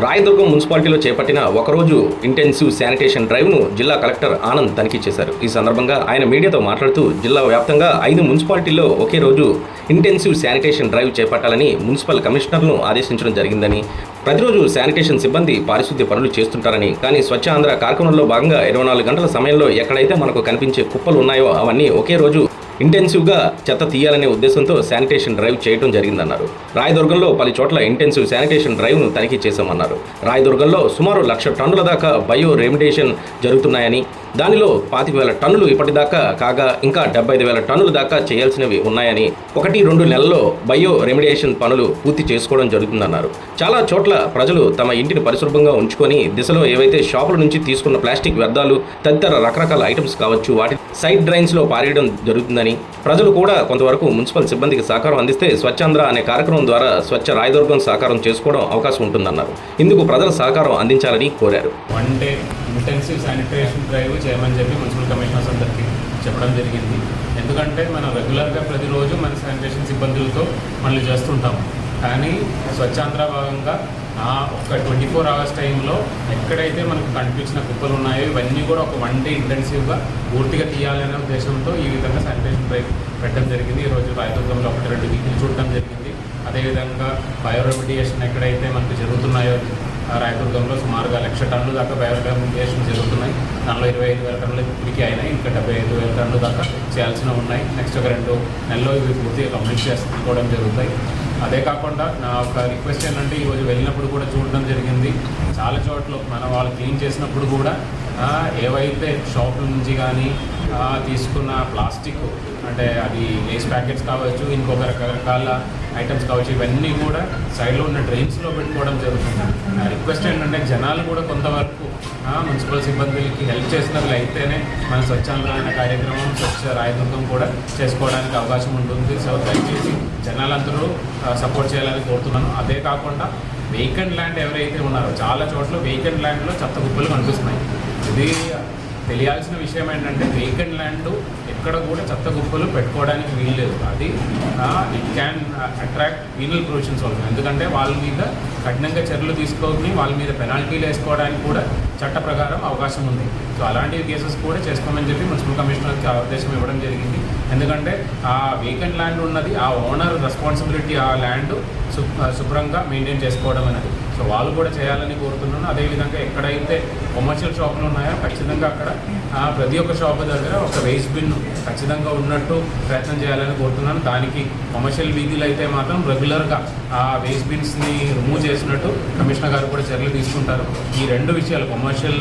రాయదుర్గం మున్సిపాలిటీలో చేపట్టిన ఒకరోజు ఇంటెన్సివ్ శానిటేషన్ డ్రైవ్ను జిల్లా కలెక్టర్ ఆనంద్ తనిఖీ చేశారు. ఈ సందర్భంగా ఆయన మీడియాతో మాట్లాడుతూ జిల్లా వ్యాప్తంగా 5 మున్సిపాలిటీల్లో ఒకే రోజు ఇంటెన్సివ్ శానిటేషన్ డ్రైవ్ చేపట్టాలని మున్సిపల్ కమిషనర్ను ఆదేశించడం జరిగిందని, ప్రతిరోజు శానిటేషన్ సిబ్బంది పారిశుద్ధ్య పనులు చేస్తుంటారని, కానీ స్వచ్ఛ ఆంధ్ర కార్యక్రమంలో భాగంగా 24 గంటల సమయంలో ఎక్కడైతే మనకు కనిపించే కుప్పలు ఉన్నాయో అవన్నీ ఒకే రోజు ఇంటెన్సివ్గా చెత్త తీయాలనే ఉద్దేశంతో శానిటేషన్ డ్రైవ్ చేయడం జరిగిందన్నారు. రాయదుర్గంలో పలు చోట్ల ఇంటెన్సివ్ శానిటేషన్ డ్రైవ్ను తనిఖీ చేశామన్నారు. రాయదుర్గంలో సుమారు 1,00,000 టన్నుల దాకా బయో రెమిడియేషన్ జరుగుతున్నాయని, దానిలో 25,000 టన్నులు ఇప్పటిదాకా కాగా ఇంకా 75,000 టన్నుల దాకా చేయాల్సినవి ఉన్నాయని, 1-2 నెలల్లో బయో రెమిడియేషన్ పనులు పూర్తి చేసుకోవడం జరుగుతుందన్నారు. చాలా చోట్ల ప్రజలు తమ ఇంటిని పరిశుభ్రంగా ఉంచుకొని దిశలో ఏవైతే షాపుల నుంచి తీసుకున్న ప్లాస్టిక్ వ్యర్థాలు తదితర రకరకాల ఐటమ్స్ కావచ్చు వాటి సైడ్ డ్రైన్స్లో పారేయడం జరుగుతుందని, ప్రజలు కూడా కొంతవరకు మున్సిపల్ సిబ్బందికి సహకారం అందిస్తే స్వచ్ఛాంధ్ర అనే కార్యక్రమం ద్వారా స్వచ్ఛ రాయదుర్గం సహకారం చేసుకోవడం అవకాశం ఉంటుందన్నారు. ఇందుకు ప్రజల సహకారం అందించాలని కోరారు. One day intensive sanitation drive చేయమని చెప్పి మున్సిపల్ కమిషనర్స్ అందరికీ చెప్పడం జరిగింది. ఎందుకంటే మనం రెగ్యులర్గా ప్రతిరోజు మన శానిటేషన్ సిబ్బందులతో మళ్ళీ చేస్తుంటాము, కానీ స్వచ్ఛాంధ్ర భాగంగా ఒక 24 అవర్స్ టైంలో ఎక్కడైతే మనకు కనిపించిన కుప్పలు ఉన్నాయో ఇవన్నీ కూడా ఒక 1 డే ఇంటెన్సివ్గా పూర్తిగా తీయాలనే ఉద్దేశంతో ఈ విధంగా శానిటేషన్ డ్రైవ్ పెట్టడం జరిగింది. ఈరోజు రాయదుర్గంలో 1-2 వీకులు చూడడం జరిగింది. అదేవిధంగా బయో రెమిడియేషన్ ఎక్కడైతే మనకు జరుగుతున్నాయో రాయదుర్గంలో సుమారుగా 1,00,000 టన్నుల దాకా బయో రెమిడియేషన్ జరుగుతున్నాయి. దానిలో 25,000 టన్నులు ఇప్పటికీ అయినాయి, ఇంకా 75,000 టన్నుల దాకా చేయాల్సినవి ఉన్నాయి. నెక్స్ట్ ఒక 2 నెలల్లో ఇవి పూర్తిగా కంప్లీట్ చేసుకోవడం జరుగుతాయి. అదే కాకుండా నా ఒక రిక్వెస్ట్ ఏంటంటే ఈరోజు వెళ్ళినప్పుడు కూడా చూడడం జరిగింది, చాలా చోట్ల మన వాళ్ళు క్లీన్ చేసినప్పుడు కూడా ఏవైతే షాపుల నుంచి కానీ తీసుకున్న ప్లాస్టిక్ అంటే అది లేస్ ప్యాకెట్స్ కావచ్చు, ఇంకొక రకరకాల ఐటమ్స్ కావచ్చు, ఇవన్నీ కూడా సైడ్లో ఉన్న డ్రైన్స్లో పెట్టుకోవడం జరుగుతుంది. నా రిక్వెస్ట్ ఏంటంటే జనాలు కూడా కొంతవరకు మున్సిపల్ సిబ్బందులకి హెల్ప్ చేసినట్లు అయితేనే మన స్వచ్ఛాంధ్ర అనే కార్యక్రమం స్వచ్ఛ రాయదుర్గం కూడా చేసుకోవడానికి అవకాశం ఉంటుంది. సో దయచేసి జనాలందరూ సపోర్ట్ చేయాలని కోరుతున్నాను. అదే కాకుండా వేకెంట్ ల్యాండ్ ఎవరైతే ఉన్నారో చాలా చోట్ల వేకెంట్ ల్యాండ్లో చెత్త కుప్పలు కనిపిస్తున్నాయి. ఇది తెలియాల్సిన విషయం ఏంటంటే వేకెంట్ ల్యాండ్ ఎక్కడ కూడా చెత్త కుప్పలు పెట్టుకోవడానికి వీల్లేదు. అది it can attract penal provisions అవుతుంది. ఎందుకంటే వాళ్ళ మీద కఠినంగా చర్యలు తీసుకొని వాళ్ళ మీద పెనాల్టీలు వేసుకోవడానికి కూడా చట్ట ప్రకారం అవకాశం ఉంది. సో అలాంటి కేసెస్ కూడా చేసుకోమని చెప్పి మున్సిపల్ కమిషనర్కి ఆదేశం ఇవ్వడం జరిగింది. ఎందుకంటే ఆ వేకెంట్ ల్యాండ్ ఉన్నది ఆ ఓనర్ రెస్పాన్సిబిలిటీ, ఆ ల్యాండ్ శుభ్రంగా మెయింటైన్ చేసుకోవడం అనేది. సో వాళ్ళు కూడా చేయాలని కోరుతున్నాను. అదేవిధంగా ఎక్కడైతే కమర్షియల్ షాపులు ఉన్నాయో ఖచ్చితంగా అక్కడ ప్రతి ఒక్క షాపు దగ్గర ఒక వేస్ట్ బిన్ ఖచ్చితంగా ఉన్నట్టు ప్రయత్నం చేయాలని కోరుతున్నాను. దానికి కమర్షియల్ వీధులు అయితే మాత్రం రెగ్యులర్గా ఆ వేస్ట్ బిన్స్ని రిమూవ్ చేసినట్టు కమిషనర్ గారు కూడా చర్యలు తీసుకుంటారు. ఈ 2 విషయాలు కమర్షియల్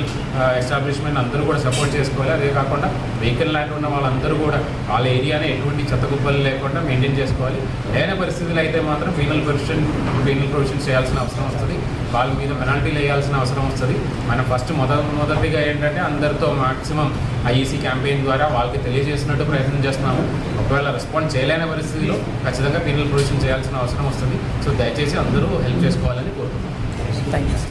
ఎస్టాబ్లిష్మెంట్ అందరూ కూడా సపోర్ట్ చేసుకోవాలి. అదే కాకుండా వెహికల్ ల్యాండ్ ఉన్న వాళ్ళందరూ కూడా వాళ్ళ ఏరియాని ఎటువంటి చెత్త కుప్పలు లేకుండా మెయింటైన్ చేసుకోవాలి. లేని పరిస్థితులు అయితే మాత్రం పీనల్ ప్రొవిజన్ చేయాల్సిన అవసరం వస్తుంది, వాళ్ళ మీద పెనాల్టీలు వేయాల్సిన అవసరం వస్తుంది. మనం ఫస్ట్ మొదటిగా ఏంటంటే అందరితో మాక్సిమం ఐఈసీ క్యాంపెయిన్ ద్వారా వాళ్ళకి తెలియజేసినట్టు ప్రయత్నం చేస్తున్నాము. ఒకవేళ రెస్పాండ్ చేయలేని పరిస్థితిలో ఖచ్చితంగా పీనల్ ప్రొవిజన్ చేయాల్సిన అవసరం వస్తుంది. సో దయచేసి అందరూ హెల్ప్ చేసుకోవాలని కోరుతున్నాం. Thank you.